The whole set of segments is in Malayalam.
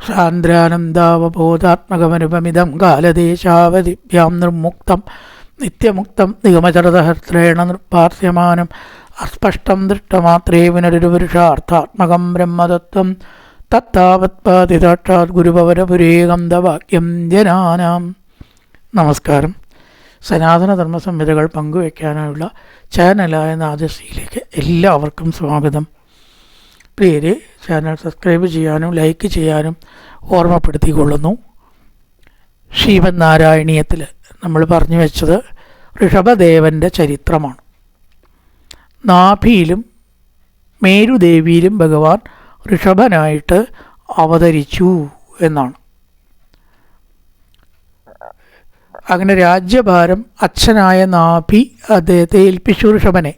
സാന്ദ്രാനന്ദാവബോധാത്മകമനുപമിതം കാലദേശാവധിഭ്യാം നിർമുക്തം നിത്യമുക്തം നിഗമചരതഹർത്രേണ നിർപ്പാർസ്യമാനം അസ്പഷ്ടം ദൃഷ്ടമാത്രേ പുനരുപുരുഷാർത്ഥാത്മകം ബ്രഹ്മതത്വം തത്താവത്പാതി സാക്ഷാത് ഗുരുഭവനപുരേകം വാക്യം ജനാനാം. നമസ്കാരം. സനാതനധർമ്മ സംഹിതകൾ പങ്കുവയ്ക്കാനുള്ള ചാനലായ നാദശ്രീയിലേക്ക് എല്ലാവർക്കും സ്വാഗതം. പ്രിയരെ, ചാനൽ സബ്സ്ക്രൈബ് ചെയ്യാനും ലൈക്ക് ചെയ്യാനും ഓർമ്മപ്പെടുത്തിക്കൊള്ളുന്നു. ശ്രീമദ് നാരായണീയത്തിൽ നമ്മൾ പറഞ്ഞു വെച്ചത് ഋഷഭദേവൻ്റെ ചരിത്രമാണ്. നാഭിയിലും മേരുദേവിയിലും ഭഗവാൻ ഋഷഭനായിട്ട് അവതരിച്ചു എന്നാണ്. അങ്ങനെ രാജ്യഭാരം അച്ഛനായ നാഭി അദ്ദേഹത്തെ ഏൽപ്പിച്ചു ഋഷഭനെ.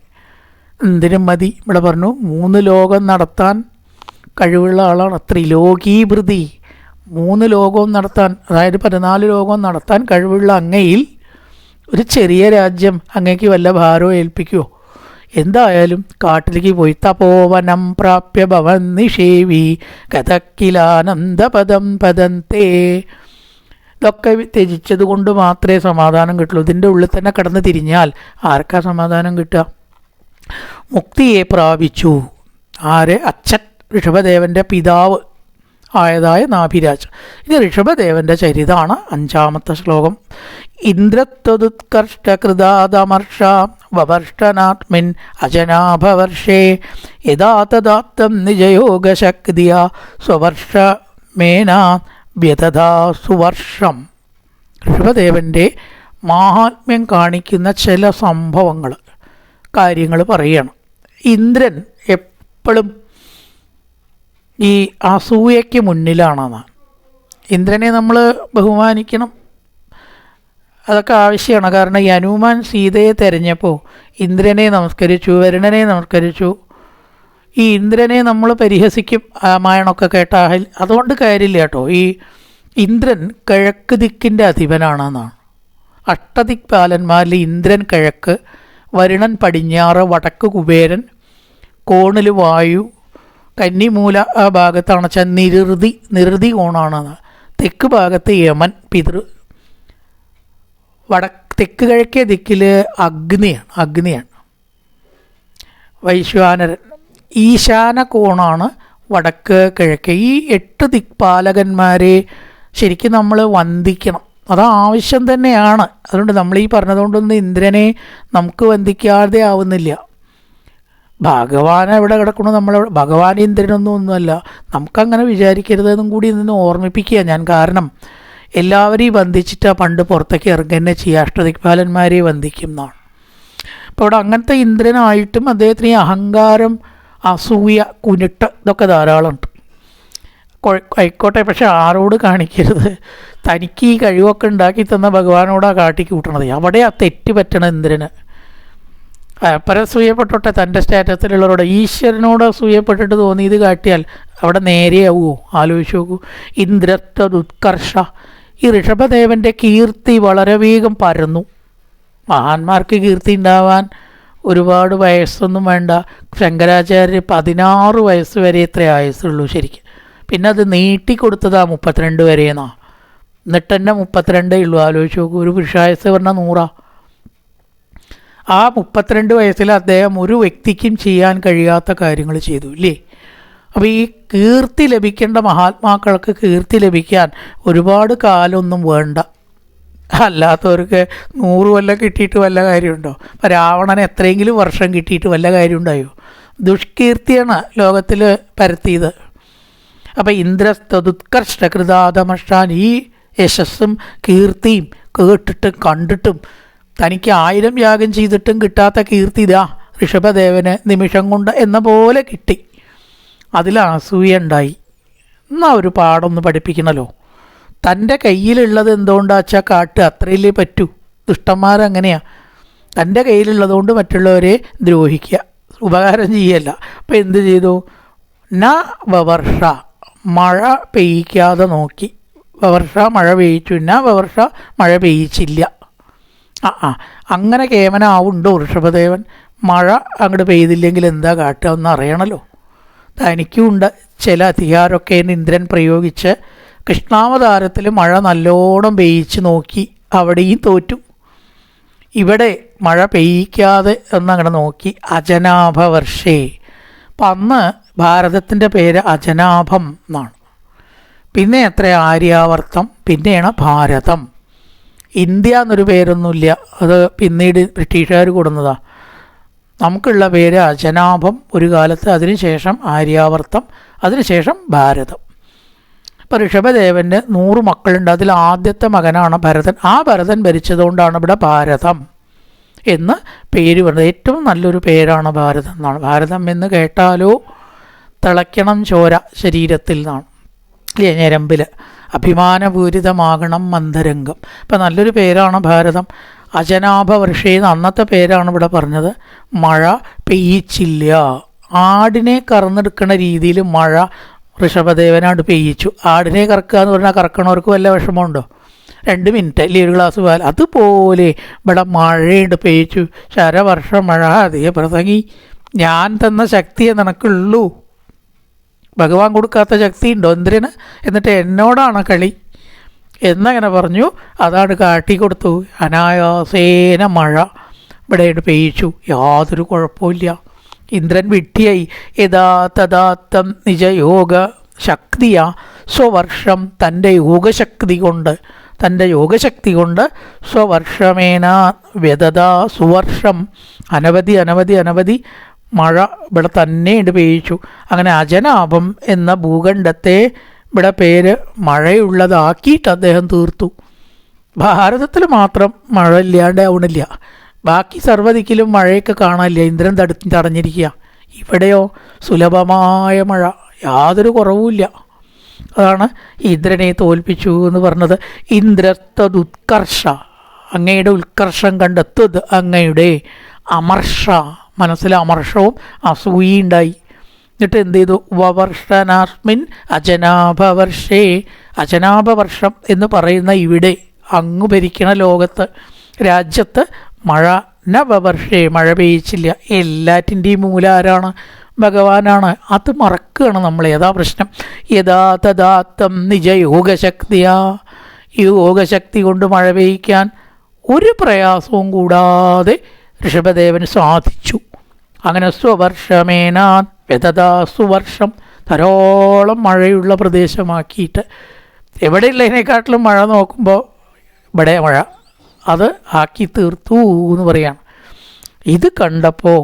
എന്തിനും മതി, ഇവിടെ പറഞ്ഞു 3 ലോകം നടത്താൻ കഴിവുള്ള ആളാണ്. ത്രിലോകീഭൃതി, 3 ലോകവും നടത്താൻ, അതായത് 14 ലോകവും നടത്താൻ കഴിവുള്ള അങ്ങയിൽ ഒരു ചെറിയ രാജ്യം അങ്ങേക്ക് വല്ല ഭാരവും ഏൽപ്പിക്കുമോ? എന്തായാലും കാട്ടിലേക്ക് പോയി. തപോവനം പ്രാപ്യ ഭവൻ നിഷേവി കഥക്കിലാനന്ദപദം പദന്തേ. ഇതൊക്കെ ത്യജിച്ചത് കൊണ്ട് മാത്രമേ സമാധാനം കിട്ടുള്ളൂ. ഇതിൻ്റെ ഉള്ളിൽ തന്നെ കിടന്ന് തിരിഞ്ഞാൽ ആർക്കാ സമാധാനം കിട്ടുക? മുക്തിയെ പ്രാപിച്ചു. ആര്? അച്ഛൻ, ഋഷഭദേവൻ്റെ പിതാവ് ആയതായ നാഭിരാജ്. ഇത് ഋഷഭദേവൻ്റെ ചരിതമാണ്. 5-ാമത്തെ ശ്ലോകം. ഇന്ദ്രത്വദുത്കർഷ്ടകൃതാദമർഷ വവർഷ്ടനാത്മിൻ അജനാഭവർഷേ യഥാ തദാത്തം നിജയോഗശക്തിയ സ്വവർഷമേന വ്യതഥാ സുവർഷം. ഋഷഭദേവൻ്റെ മാഹാത്മ്യം കാണിക്കുന്ന ചില സംഭവങ്ങൾ, കാര്യങ്ങൾ പറയുകയാണ്. ഇന്ദ്രൻ എപ്പോഴും ഈ അസൂയയ്ക്ക് മുന്നിലാണെന്നാണ്. ഇന്ദ്രനെ നമ്മൾ ബഹുമാനിക്കണം, അതൊക്കെ ആവശ്യമാണ്. കാരണം ഈ ഹനുമാൻ സീതയെ തിരഞ്ഞപ്പോൾ ഇന്ദ്രനെ നമസ്കരിച്ചു, വരുണനെ നമസ്കരിച്ചു. ഈ ഇന്ദ്രനെ നമ്മൾ പരിഹസിക്കും രാമായണമൊക്കെ കേട്ടാൽ, അതുകൊണ്ട് കാര്യമില്ല കേട്ടോ. ഈ ഇന്ദ്രൻ കിഴക്ക് ദിക്കിൻ്റെ അധിപനാണെന്നാണ്. അഷ്ടദിക്പാലന്മാരിൽ ഇന്ദ്രൻ കിഴക്ക്, വരുണൻ പടിഞ്ഞാറ്, വടക്ക് കുബേരൻ, കോണിൽ വായു, കന്നിമൂല ആ ഭാഗത്താണ് വെച്ചാൽ നിരുതി കോണാണെന്ന്. തെക്ക് ഭാഗത്ത് യമൻ പിതൃ, തെക്ക് കിഴക്കേ ദിക്കിൽ അഗ്നിയാണ് വൈശ്വാനരൻ. ഈശാന കോണാണ് വടക്ക് കിഴക്ക്. ഈ 8 ദിക്പാലകന്മാരെ ശരിക്കും നമ്മൾ വന്ദിക്കണം, അത് ആവശ്യം തന്നെയാണ്. അതുകൊണ്ട് നമ്മൾ ഈ പറഞ്ഞതുകൊണ്ടൊന്നും ഇന്ദ്രനെ നമുക്ക് വന്ദിക്കാതെ ആവുന്നില്ല. ഭഗവാൻ എവിടെ കിടക്കണോ, നമ്മളെവിടെ. ഭഗവാൻ ഇന്ദ്രനൊന്നുമല്ല, നമുക്കങ്ങനെ വിചാരിക്കരുതെന്നും കൂടി ഇതിന് ഓർമ്മിപ്പിക്കുക ഞാൻ. കാരണം എല്ലാവരെയും വന്ദിച്ചിട്ട് പണ്ട് പുറത്തേക്ക് ഇറങ്ങുന്നെ ചെയ്യുക, അഷ്ടദിക്പാലന്മാരെ വന്ദിക്കും എന്നാണ്. അപ്പോൾ ഇവിടെ അങ്ങനത്തെ ഇന്ദ്രനായിട്ടും അദ്ദേഹത്തിന് ഈ അഹങ്കാരം, അസൂയ, കുനിട്ട് ഇതൊക്കെ ധാരാളമുണ്ട്. ആയിക്കോട്ടെ, പക്ഷെ ആരോട് കാണിക്കരുത്. തനിക്ക് ഈ കഴിവൊക്കെ ഉണ്ടാക്കി തന്ന ഭഗവാനോടാണ് കാട്ടിക്കൂട്ടണത്. അവിടെ ആ തെറ്റ് പറ്റണം ഇന്ദ്രന്. പരസൂയപ്പെട്ടോട്ടെ തൻ്റെ സ്റ്റാറ്റസിലുള്ളവരോട്. ഈശ്വരനോട് അസൂയപ്പെട്ടിട്ട് തോന്നിയത് കാട്ടിയാൽ അവിടെ നേരെയാവുമോ? ആലോചിച്ച് നോക്കൂ. ഇന്ദ്രത്വദുത്കർഷ. ഈ ഋഷഭദേവൻ്റെ കീർത്തി വളരെ വേഗം പരന്നു. മഹാന്മാർക്ക് കീർത്തി ഉണ്ടാവാൻ ഒരുപാട് വയസ്സൊന്നും വേണ്ട. ശങ്കരാചാര്യർ 16 വയസ്സ് വരെ ഇത്ര ആയുസ്സുള്ളൂ ശരിക്കും. പിന്നെ അത് നീട്ടിക്കൊടുത്തതാ 32 വരെയെന്നാ. എന്നിട്ട് തന്നെ 32 ഉള്ളൂ. ആലോചിച്ച് നോക്കൂ. ഒരു പുരുഷായുസ് പറഞ്ഞാൽ 100. ആ 32 വയസ്സിൽ അദ്ദേഹം ഒരു വ്യക്തിക്കും ചെയ്യാൻ കഴിയാത്ത കാര്യങ്ങൾ ചെയ്തു, ഇല്ലേ? അപ്പോൾ ഈ കീർത്തി ലഭിക്കേണ്ട മഹാത്മാക്കൾക്ക് കീർത്തി ലഭിക്കാൻ ഒരുപാട് കാലമൊന്നും വേണ്ട. അല്ലാത്തവർക്ക് 100 കൊല്ലം കിട്ടിയിട്ട് വല്ല കാര്യമുണ്ടോ? അപ്പോൾ രാവണന് എത്രയെങ്കിലും വർഷം കിട്ടിയിട്ട് വല്ല കാര്യം ഉണ്ടായോ? ദുഷ്കീർത്തിയാണ് ലോകത്തിൽ പരത്തിയത്. അപ്പോൾ ഇന്ദ്രസ്തദുത്കർഷ്ടകൃതാദമർഷാൻ, ഈ യശസ്സും കീർത്തിയും കേട്ടിട്ടും കണ്ടിട്ടും തനിക്ക് 1000 യാഗം ചെയ്തിട്ടും കിട്ടാത്ത കീർത്തി ഇതാ ഋഷഭദേവന് നിമിഷം കൊണ്ട് എന്ന പോലെ കിട്ടി. അതിൽ അസൂയ ഉണ്ടായി. എന്നാൽ ഒരു പാടൊന്ന് പഠിപ്പിക്കണമല്ലോ. തൻ്റെ കയ്യിലുള്ളത് എന്തുകൊണ്ടാച്ചാൽ കാട്ട്, അത്രയല്ലേ പറ്റൂ. ദുഷ്ടന്മാരങ്ങനെയാണ്. തൻ്റെ കയ്യിലുള്ളതുകൊണ്ട് മറ്റുള്ളവരെ ദ്രോഹിക്കുക, ഉപകാരം ചെയ്യല്ല. അപ്പോൾ എന്ത് ചെയ്തു? വവർഷ, മഴ പെയ്യിക്കാതെ നോക്കി. വവർഷ, മഴ പെയ്യിച്ചു. വവർഷ, മഴ പെയ്യിച്ചില്ല. അങ്ങനെ കേമനാവുണ്ടോ ഋഷഭദേവൻ? മഴ അങ്ങോട്ട് പെയ്തില്ലെങ്കിൽ എന്താ കാട്ടുക എന്ന് അറിയണമല്ലോ. തനിക്കുണ്ട് ചില അധികാരമൊക്കെ ഇന്ദ്രൻ പ്രയോഗിച്ച് കൃഷ്ണാവതാരത്തിൽ മഴ നല്ലോണം പെയ്യിച്ച് നോക്കി, അവിടെയും തോറ്റു. ഇവിടെ മഴ പെയ്യിക്കാതെ എന്നങ്ങനെ നോക്കി. അജനാഭവർഷേ. അപ്പം അന്ന് ഭാരതത്തിൻ്റെ പേര് അജനാഭം എന്നാണ്. പിന്നെ എത്ര ആര്യാവർത്തം, പിന്നെയാണ് ഭാരതം. ഇന്ത്യ എന്നൊരു പേരൊന്നുമില്ല, അത് പിന്നീട് ബ്രിട്ടീഷുകാർ കൊടുന്നതാണ്. നമുക്കുള്ള പേര് അജനാഭം ഒരു കാലത്ത്, അതിനുശേഷം ആര്യാവർത്തം, അതിനുശേഷം ഭാരതം. ഇപ്പോൾ ഋഷഭദേവന് 100 മക്കളുണ്ട്. അതിൽ ആദ്യത്തെ മകനാണ് ഭരതൻ. ആ ഭരതൻ ഭരിച്ചതുകൊണ്ടാണ് ഇവിടെ ഭാരതം എന്ന് പേര് വരുന്നത്. ഏറ്റവും നല്ലൊരു പേരാണ് ഭാരതം എന്നാണ്. ഭാരതം എന്ന് കേട്ടാലോ തിളയ്ക്കണം ചോര ശരീരത്തിൽ നിന്നാണ്, ഞരമ്പിൽ. അഭിമാനപൂരിതമാകണം മന്ദരംഗം. ഇപ്പം നല്ലൊരു പേരാണ് ഭാരതം. അജനാഭവർഷേന്ന് അന്നത്തെ പേരാണ് ഇവിടെ പറഞ്ഞത്. മഴ പെയ്യിച്ചില്ല. ആടിനെ കറന്നെടുക്കുന്ന രീതിയിൽ മഴ ഋഷഭദേവനാട് പെയ്യിച്ചു. ആടിനെ കറക്കുക എന്ന് പറഞ്ഞാൽ കറക്കണവർക്ക് വല്ല വിഷമമുണ്ടോ? 2 മിനിറ്റ് അല്ലേ ഒരു ഗ്ലാസ് പാൽ? അതുപോലെ ഇവിടെ മഴയുണ്ട്, പെയ്യിച്ചു. ശരവർഷ മഴ അതേ പ്രസംഗി, ഞാൻ തന്ന ശക്തിയെ നിനക്കുള്ളൂ. ഭഗവാൻ കൊടുക്കാത്ത ശക്തി ഉണ്ടോ ഇന്ദ്രന്? എന്നിട്ട് എന്നോടാണ് കളി എന്നങ്ങനെ പറഞ്ഞു. അതാണ് കാട്ടിക്കൊടുത്തു. അനായാസേന മഴ ഇവിടെ പെയ്യിച്ചു. യാതൊരു കുഴപ്പമില്ല. ഇന്ദ്രൻ വിഡ്ഢിയായി. യഥാ തഥാത്തം നിജയോഗ ശക്തിയ സ്വവർഷം, തൻ്റെ യോഗശക്തി കൊണ്ട് സ്വവർഷമേന വ്യതതാ സുവർഷം, അനവധി മഴ ഇവിടെ തന്നെ പെയ്യിച്ചു. അങ്ങനെ അജനാഭം എന്ന ഭൂഖണ്ഡത്തെ ഇവിടെ പേര് മഴയുള്ളതാക്കിയിട്ട് അദ്ദേഹം തീർത്തു. ഭാരതത്തിൽ മാത്രം മഴ ഇല്ലാണ്ടാവണില്ല. ബാക്കി സർവ്വദിക്കിലും മഴയൊക്കെ കാണാനില്ല. ഇന്ദ്രൻ തടഞ്ഞിരിക്കുക. ഇവിടെയോ സുലഭമായ മഴ, യാതൊരു കുറവുമില്ല. അതാണ് ഇന്ദ്രനെ തോൽപ്പിച്ചു എന്ന് പറഞ്ഞത്. ഇന്ദ്രസ്തദുത്കർഷ, അങ്ങയുടെ ഉത്കർഷം കണ്ടെത്തത്, അങ്ങയുടെ അമർഷ, മനസ്സിൽ അമർഷവും അസൂയുണ്ടായി. എന്നിട്ട് എന്ത് ചെയ്തു? വവർഷനാസ്മിൻ അജനാഭവർഷേ, അജനാഭവർഷം എന്ന് പറയുന്ന ഇവിടെ അങ്ങ് ഭരിക്കണ രാജ്യത്ത് മഴ നവവർഷേ, മഴ പെയ്യിച്ചില്ല. എല്ലാറ്റിൻ്റെയും മൂല ആരാണ്? ഭഗവാനാണ്. അത് മറക്കുകയാണ് നമ്മൾ. ഏതാ പ്രശ്നം? യഥാ തഥാത്തം നിജയോഗശക്തിയാ, ഈ യോഗശക്തി കൊണ്ട് മഴ പെയ്യിക്കാൻ ഒരു പ്രയാസവും കൂടാതെ ഋഷഭദേവന് സാധിച്ചു. അങ്ങനെ സ്വവർഷമേനാ വ്യതതാ സുവർഷം, ധാരാളം മഴയുള്ള പ്രദേശമാക്കിയിട്ട്, എവിടെയുള്ളതിനെക്കാട്ടിലും മഴ നോക്കുമ്പോൾ ഇവിടെ മഴ, അത് ആക്കി തീർത്തു എന്ന് പറയാണ്. ഇത് കണ്ടപ്പോൾ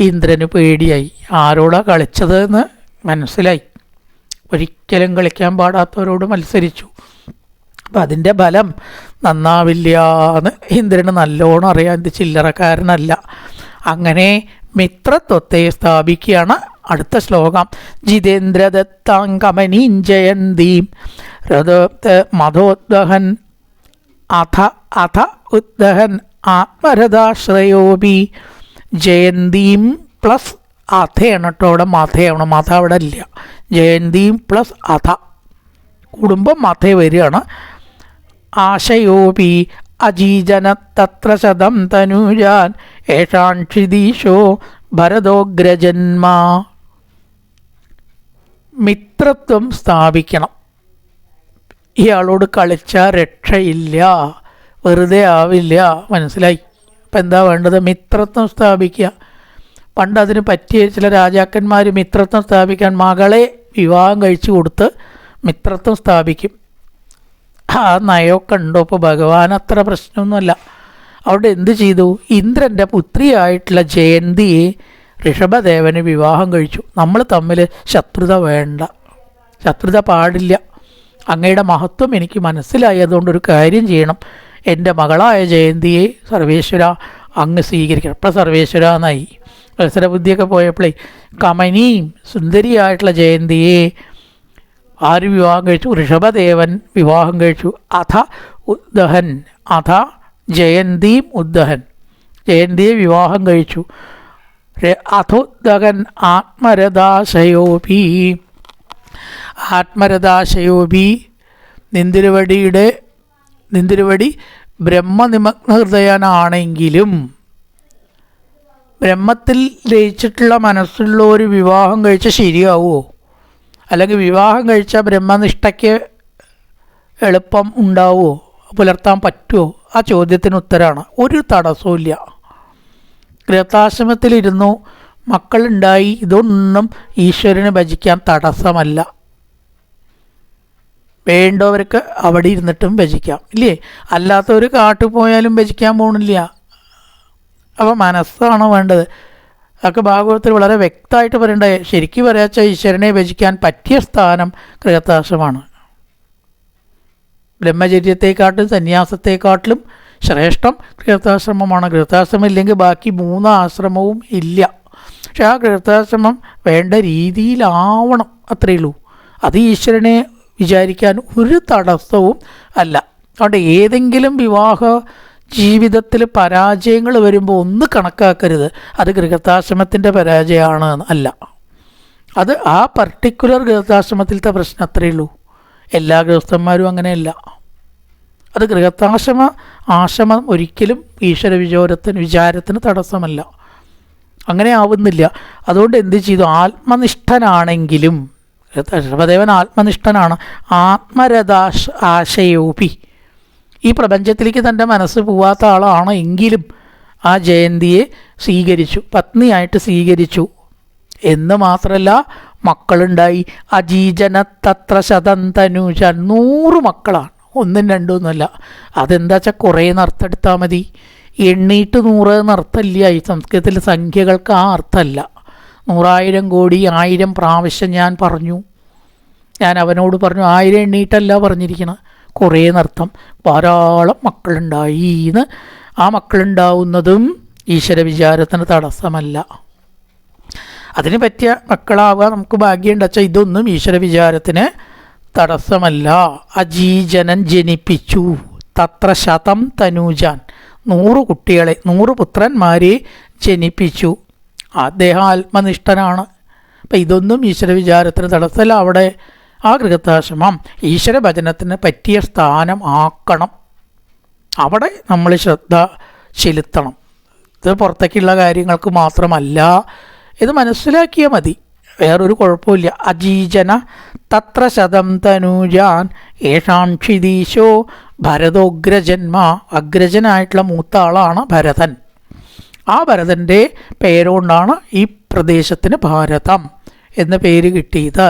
ഇന്ദ്രന് പേടിയായി. ആരോടാ കളിച്ചത് എന്ന് മനസ്സിലായി. ഒരിക്കലും കളിക്കാൻ പാടാത്തവരോട് മത്സരിച്ചു. അപ്പം അതിൻ്റെ ഫലം നന്നാവില്ല എന്ന് ഇന്ദ്രന് നല്ലോണം അറിയാം. ഇത് ചില്ലറക്കാരനല്ല. അങ്ങനെ മിത്രത്വത്തെ സ്ഥാപിക്കുകയാണ്. അടുത്ത ശ്ലോകം. ജിതേന്ദ്രദത്താങ്കമനീം ജയന്തീം മധോദ്വഹൻ അഥ ഉദ്ദഹൻ ആത്മരഥാശ്രയോപി. ജയന്തീം പ്ലസ് അഥയാണ് കേട്ടോ. അവിടെ മഥയാണ്. മഥ അവിടെ ഇല്ല. ജയന്തീം പ്ലസ് അഥ കുടുംബം മഥ വരികയാണ്. ആശയോപി അജീജന തത്ര ശതം തനൂജാൻ ഏഷാൻ ക്ഷിതീശോ ഭരതോഗ്രജന്മ. മിത്രത്വം സ്ഥാപിക്കണം. ഇയാളോട് കളിച്ചാൽ രക്ഷയില്ല, വെറുതെ ആവില്ല. മനസ്സിലായി? അപ്പം എന്താ വേണ്ടത്? മിത്രത്വം സ്ഥാപിക്കുക. പണ്ട് അതിന് പറ്റിയ ചില രാജാക്കന്മാർ മിത്രത്വം സ്ഥാപിക്കാൻ മകളെ വിവാഹം കഴിച്ചു കൊടുത്ത് മിത്രത്വം സ്ഥാപിക്കും. ആ നയമൊക്കെ ഉണ്ടോ? ഇപ്പോൾ ഭഗവാൻ അത്ര പ്രശ്നമൊന്നുമല്ല. അവിടെ എന്ത് ചെയ്തു? ഇന്ദ്രൻ്റെ പുത്രിയായിട്ടുള്ള ജയന്തിയെ ഋഷഭദേവന് വിവാഹം കഴിച്ചു. നമ്മൾ തമ്മിൽ ശത്രുത വേണ്ട, ശത്രുത പാടില്ല. അങ്ങയുടെ മഹത്വം എനിക്ക് മനസ്സിലായി. അതുകൊണ്ടൊരു കാര്യം ചെയ്യണം. എൻ്റെ മകളായ ജയന്തിയെ സർവേശ്വര അങ്ങ് സ്വീകരിക്കണം. ഇപ്പോൾ സർവേശ്വര എന്നായി. മത്സരബുദ്ധിയൊക്കെ പോയപ്പോഴേ കമനീം സുന്ദരിയായിട്ടുള്ള ജയന്തിയെ ആര് വിവാഹം കഴിച്ചു? ഋഷഭദേവൻ വിവാഹം കഴിച്ചു. അഥ ഉദ്ദഹൻ, അഥ ജയന്തീം ഉദ്ദഹൻ, ജയന്തിയെ വിവാഹം കഴിച്ചു. അഥോദ്ദഹൻ ആത്മരഥാശയോപി, ആത്മരഥാശയോപി നിന്തിരുവടി ബ്രഹ്മനിമഗ്ന ഹൃദയനാണെങ്കിലും ബ്രഹ്മത്തിൽ ലയിച്ചിട്ടുള്ള മനസ്സുള്ള ഒരു വിവാഹം കഴിച്ചാൽ ശരിയാവുമോ? അല്ലെങ്കിൽ വിവാഹം കഴിച്ചാൽ ബ്രഹ്മനിഷ്ഠയ്ക്ക് എളുപ്പം ഉണ്ടാവുമോ, പുലർത്താൻ പറ്റുമോ? ആ ചോദ്യത്തിന് ഉത്തരമാണ് ഒരു തടസ്സവും. ഗൃഹസ്ഥാശ്രമത്തിലിരുന്നു മക്കളുണ്ടായി, ഇതൊന്നും ഈശ്വരനെ ഭജിക്കാൻ തടസ്സമല്ല. വേണ്ടവർക്ക് അവിടെ ഇരുന്നിട്ടും ഭജിക്കാം, ഇല്ലേ? അല്ലാത്തവർ കാട്ടിൽ പോയാലും ഭജിക്കാൻ പോകണില്ല. അപ്പോൾ മനസ്സാണ് വേണ്ടത്. അതൊക്കെ ഭാഗവതത്തിൽ വളരെ വ്യക്തമായിട്ട് പറയേണ്ട. ശരിക്കും പറയാച്ച ഈശ്വരനെ ഭജിക്കാൻ പറ്റിയ സ്ഥാനം ഗൃഹസ്ഥാശ്രമമാണ്. ബ്രഹ്മചര്യത്തെക്കാട്ടിലും സന്യാസത്തെക്കാട്ടിലും ശ്രേഷ്ഠം ഗൃഹസ്ഥാശ്രമമാണ്. ഗൃഹസ്ഥാശ്രമം ഇല്ലെങ്കിൽ ബാക്കി 3 ആശ്രമവും ഇല്ല. പക്ഷെ ആ ഗൃഹസ്ഥാശ്രമം വേണ്ട രീതിയിലാവണം, അത്രയേ ഉള്ളൂ. അത് ഈശ്വരനെ വിചാരിക്കാൻ ഒരു തടസ്സവും അല്ല. അതുകൊണ്ട് ഏതെങ്കിലും വിവാഹ ജീവിതത്തിൽ പരാജയങ്ങൾ വരുമ്പോൾ ഒന്ന് കണക്കാക്കരുത് അത് ഗൃഹസ്ഥാശ്രമത്തിൻ്റെ പരാജയമാണ്, അല്ല. അത് ആ പർട്ടിക്കുലർ ഗൃഹസ്ഥാശ്രമത്തിലത്തെ പ്രശ്നം, അത്രയേ ഉള്ളൂ. എല്ലാ ഗൃഹസ്ഥന്മാരും അങ്ങനെയല്ല. അത് ആശ്രമം ഒരിക്കലും ഈശ്വര വിചാരത്തിന് തടസ്സമല്ല. അങ്ങനെ ആവുന്നില്ല. അതുകൊണ്ട് എന്ത് ചെയ്തു? ആത്മനിഷ്ഠനാണെങ്കിലും, ഋഷഭദേവൻ ആത്മനിഷ്ഠനാണ്. ആശയോപി, ഈ പ്രപഞ്ചത്തിലേക്ക് തൻ്റെ മനസ്സ് പോവാത്ത ആളാണ് എങ്കിലും ആ ജയന്തിയെ സ്വീകരിച്ചു, പത്നിയായിട്ട് സ്വീകരിച്ചു. എന്ന് മാത്രമല്ല, മക്കളുണ്ടായി. അജീജന തത്ര ശതം തനൂജൻ, 100 മക്കളാണ്, 1ഉം 2ഉം ഒന്നുമല്ല. അതെന്താ വെച്ചാൽ കുറേ നർത്തെടുത്താൽ മതി. എണ്ണീട്ട് 100 എന്നർത്ഥമില്ല. ഈ സംസ്കൃതത്തിൽ സംഖ്യകൾക്ക് ആ അർത്ഥമല്ല. 100,000 കോടി 1000 പ്രാവശ്യം ഞാൻ അവനോട് പറഞ്ഞു. 1000 എണ്ണീട്ടല്ല പറഞ്ഞിരിക്കണം, കുറേ നർത്ഥം. ധാരാളം മക്കളുണ്ടായി എന്ന്. ആ മക്കളുണ്ടാവുന്നതും ഈശ്വര വിചാരത്തിന് തടസ്സമല്ല. അതിന് പറ്റിയ മക്കളാവുക നമുക്ക് ഭാഗ്യമുണ്ട് വെച്ചാൽ ഇതൊന്നും ഈശ്വര വിചാരത്തിന് തടസ്സമല്ല. അജീജനൻ ജനിപ്പിച്ചു. തത്ര ശതം തനൂജാൻ, 100 കുട്ടികളെ, 100 പുത്രന്മാരെ ജനിപ്പിച്ചു. അദ്ദേഹം ആത്മനിഷ്ഠനാണ്. അപ്പം ഇതൊന്നും ഈശ്വര വിചാരത്തിന് തടസ്സമല്ല. അവിടെ ആ ഗൃഹസ്ഥാശ്രമം ഈശ്വര ഭജനത്തിന് പറ്റിയ സ്ഥാനം ആക്കണം. അവിടെ നമ്മൾ ശ്രദ്ധ ചെലുത്തണം. ഇത് പുറത്തേക്കുള്ള കാര്യങ്ങൾക്ക് മാത്രമല്ല. ഇത് മനസ്സിലാക്കിയാൽ മതി, വേറൊരു കുഴപ്പമില്ല. അജീജന തത്ര ശതം തനൂജാൻ ഏഷാക്ഷിദീശോ ഭരതോഗ്രജന്മ, അഗ്രജനായിട്ടുള്ള മൂത്ത ആളാണ് ഭരതൻ. ആ ഭരതൻ്റെ പേരുകൊണ്ടാണ് ഈ പ്രദേശത്തിന് ഭാരതം എന്ന പേര് കിട്ടിയത്.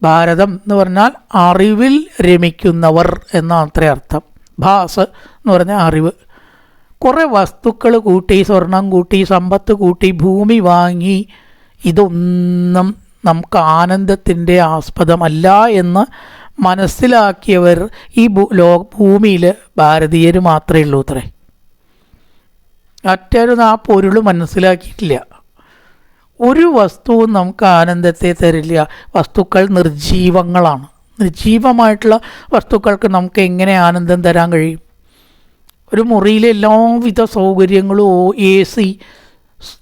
ഭാരതം എന്ന് പറഞ്ഞാൽ അറിവിൽ രമിക്കുന്നവർ എന്നാണ് അത്ര അർത്ഥം. ഭാസ് എന്ന് പറഞ്ഞാൽ അറിവ്. കുറേ വസ്തുക്കൾ കൂട്ടി, സ്വർണം കൂട്ടി, സമ്പത്ത് കൂട്ടി, ഭൂമി വാങ്ങി, ഇതൊന്നും നമുക്ക് ആനന്ദത്തിൻ്റെ ആസ്പദമല്ല എന്ന് മനസ്സിലാക്കിയവർ ഈ ഭൂമിയിൽ ഭാരതീയർ മാത്രമേ ഉള്ളൂ അത്രേ. മറ്റൊരു ആ പൊരുൾ മനസ്സിലാക്കിയിട്ടില്ല. ഒരു വസ്തുവും നമുക്ക് ആനന്ദത്തെ തരില്ല. വസ്തുക്കൾ നിർജീവങ്ങളാണ്. നിർജീവമായിട്ടുള്ള വസ്തുക്കൾക്ക് നമുക്ക് എങ്ങനെ ആനന്ദം തരാൻ കഴിയും? ഒരു മുറിയിലെ എല്ലാവിധ സൗകര്യങ്ങളും, AC,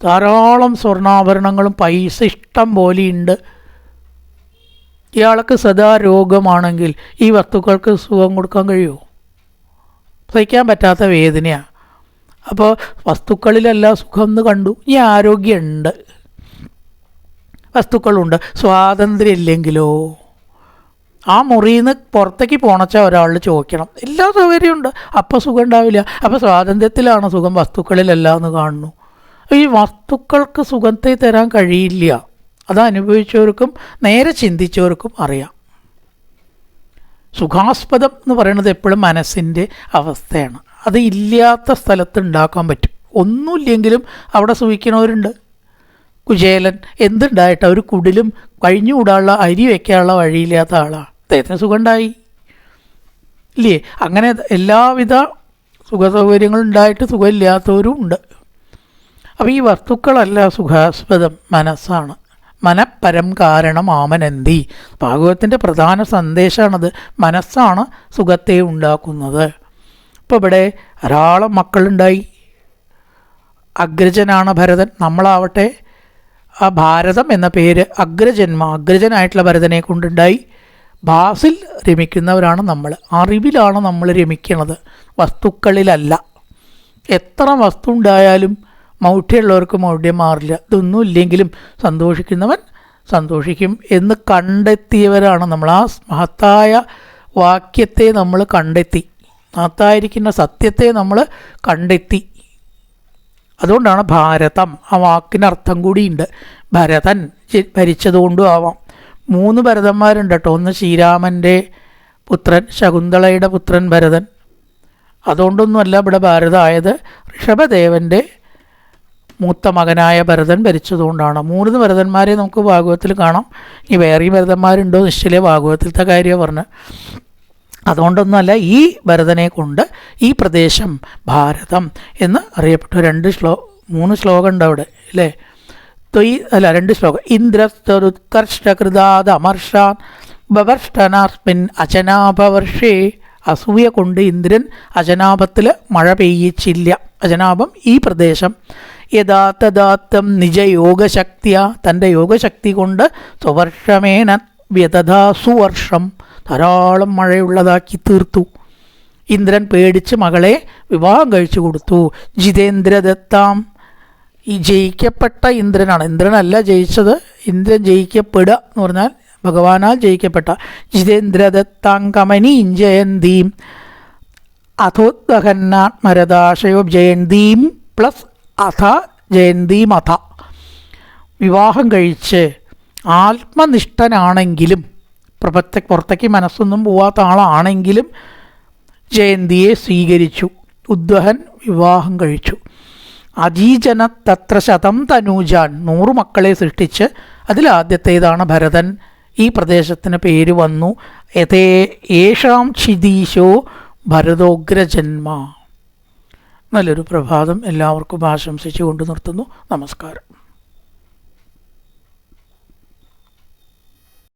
ധാരാളം സ്വർണ്ണാഭരണങ്ങളും, പൈസ ഇഷ്ടം പോലെയുണ്ട്. ഇയാൾക്ക് സദാ രോഗമാണെങ്കിൽ ഈ വസ്തുക്കൾക്ക് സുഖം കൊടുക്കാൻ കഴിയുമോ? സഹിക്കാൻ പറ്റാത്ത വേദനയാണ്. അപ്പോൾ വസ്തുക്കളിലല്ല സുഖം എന്ന് കണ്ടു. ഈ ആരോഗ്യമുണ്ട്, വസ്തുക്കളുണ്ട്, സ്വാതന്ത്ര്യം ഇല്ലെങ്കിലോ? ആ മുറിയിൽ നിന്ന് പുറത്തേക്ക് പോണച്ചാൽ ഒരാൾ ചോദിക്കണം, എല്ലാ സൗകര്യമുണ്ട്, അപ്പം സുഖം ഉണ്ടാവില്ല. അപ്പോൾ സ്വാതന്ത്ര്യത്തിലാണ് സുഖം, വസ്തുക്കളിലല്ല എന്ന് കാണുന്നു. ഈ വസ്തുക്കൾക്ക് സുഖത്തെ തരാൻ കഴിയില്ല. അത് അനുഭവിച്ചവർക്കും നേരെ ചിന്തിച്ചവർക്കും അറിയാം. സുഖാസ്പദം എന്ന് പറയുന്നത് എപ്പോഴും മനസ്സിൻ്റെ അവസ്ഥയാണ്. അത് ഇല്ലാത്ത സ്ഥലത്ത് ഉണ്ടാക്കാൻ പറ്റും. ഒന്നുമില്ലെങ്കിലും അവിടെ സുഖിക്കണവരുണ്ട്. കുചേലൻ എന്തുണ്ടായിട്ട് ഒരു കുടിലും കഴിഞ്ഞുകൂടാനുള്ള അരി വയ്ക്കാനുള്ള വഴിയില്ലാത്ത ആളാണ്. അദ്ദേഹത്തിന് സുഖമുണ്ടായി ഇല്ലേ? അങ്ങനെ എല്ലാവിധ സുഖസൗകര്യങ്ങളുണ്ടായിട്ട് സുഖമില്ലാത്തവരും ഉണ്ട്. അപ്പോൾ ഈ വസ്തുക്കളല്ല സുഖാസ്പദം, മനസ്സാണ്. മനഃപരം കാരണം ആമനന്തി. ഭാഗവതത്തിൻ്റെ പ്രധാന സന്ദേശമാണത്. മനസ്സാണ് സുഖത്തെ ഉണ്ടാക്കുന്നത്. ഇപ്പോൾ ഇവിടെ ധാരാളം മക്കളുണ്ടായി. അഗ്രജനാണ് ഭരതൻ. നമ്മളാവട്ടെ ആ ഭാരതം എന്ന പേര് അഗ്രജനായിട്ടുള്ള ഭരതനെ കൊണ്ടുണ്ടായി. ഭാസിൽ രമിക്കുന്നവരാണ് നമ്മൾ. അറിവിലാണ് നമ്മൾ രമിക്കുന്നത്, വസ്തുക്കളിലല്ല. എത്ര വസ്തു ഉണ്ടായാലും മൗഢ്യമുള്ളവർക്ക് മൗഢ്യം മാറില്ല. ഇതൊന്നും ഇല്ലെങ്കിലും സന്തോഷിക്കുന്നവൻ സന്തോഷിക്കും എന്ന് കണ്ടെത്തിയവരാണ് നമ്മൾ. ആ മഹത്തായ വാക്യത്തെ നമ്മൾ കണ്ടെത്തി, അകത്തായിരിക്കുന്ന സത്യത്തെ നമ്മൾ കണ്ടെത്തി. അതുകൊണ്ടാണ് ഭാരതം. ആ വാക്കിനർത്ഥം കൂടിയുണ്ട്. ഭരതൻ ഭരിച്ചതുകൊണ്ടും ആവാം. 3 ഭരതന്മാരുണ്ട് കേട്ടോ. ഒന്ന് ശ്രീരാമൻ്റെ പുത്രൻ, ശകുന്തളയുടെ പുത്രൻ ഭരതൻ. അതുകൊണ്ടൊന്നുമല്ല ഇവിടെ ഭാരതമായത്. ഋഷഭദേവൻ്റെ മൂത്ത മകനായ ഭരതൻ ഭരിച്ചതുകൊണ്ടാണ്. 3 ഭരതന്മാരെ നമുക്ക് ഭാഗവത്തിൽ കാണാം. ഈ വേറെയും ഭരതന്മാരുണ്ടോ നിശ്ചല ഭാഗവത്തിലത്തെ കാര്യമാണ് പറഞ്ഞത്. അതുകൊണ്ടൊന്നുമല്ല, ഈ ഭരതനെ കൊണ്ട് ഈ പ്രദേശം ഭാരതം എന്ന് അറിയപ്പെട്ടു. 3 ശ്ലോകം ഉണ്ട് അവിടെ അല്ലേ? 2 ശ്ലോകം. ഇന്ദ്രസ്തരുത്കർഷകൃതാദമർഷാൻ ബവർഷ്ടനാസ്മിൻ അചനാഭവർഷേ. അസൂയ കൊണ്ട് ഇന്ദ്രൻ അചനാപത്തിൽ മഴ പെയ്യിച്ചില്ല. അചനാപം ഈ പ്രദേശം. യഥാതഥാത്തം നിജയോഗശക്തിയ, തൻ്റെ യോഗശക്തി കൊണ്ട് സ്വവർഷമേന വ്യതഥാ സുവർഷം, ധാരാളം മഴയുള്ളതാക്കി തീർത്തു. ഇന്ദ്രൻ പേടിച്ച് മകളെ വിവാഹം കഴിച്ചു കൊടുത്തു. ജിതേന്ദ്രദത്താം, ഈ ജയിക്കപ്പെട്ട ഇന്ദ്രനാണ്. ഇന്ദ്രനല്ല ജയിച്ചത്, ഇന്ദ്രൻ ജയിക്കപ്പെടുക എന്ന് പറഞ്ഞാൽ ഭഗവാനാൽ ജയിക്കപ്പെട്ട. ജിതേന്ദ്രദത്താങ്കമനീം ജയന്തീം അഥോദ്വഹന്നാത്മരദാശയോ ജയന്തീം പ്ലസ് അഥ ജയന്തീം അഥ. വിവാഹം കഴിച്ച് ആത്മനിഷ്ഠനാണെങ്കിലും പുറത്തേക്ക് മനസ്സൊന്നും പോവാത്ത ആളാണെങ്കിലും ജയന്തിയെ സ്വീകരിച്ചു. ഉദ്വഹൻ വിവാഹം കഴിച്ചു. അജീജന തത്ര ശതം തനൂജാൻ, 100 മക്കളെ സൃഷ്ടിച്ച് അതിലാദ്യത്തേതാണ് ഭരതൻ. ഈ പ്രദേശത്തിന് പേര് വന്നു. യേഷാം ക്ഷിതീശോ ഭരതോഗ്രജന്മ. നല്ലൊരു പ്രഭാതം എല്ലാവർക്കും ആശംസിച്ചുകൊണ്ട് നിർത്തുന്നു. നമസ്കാരം.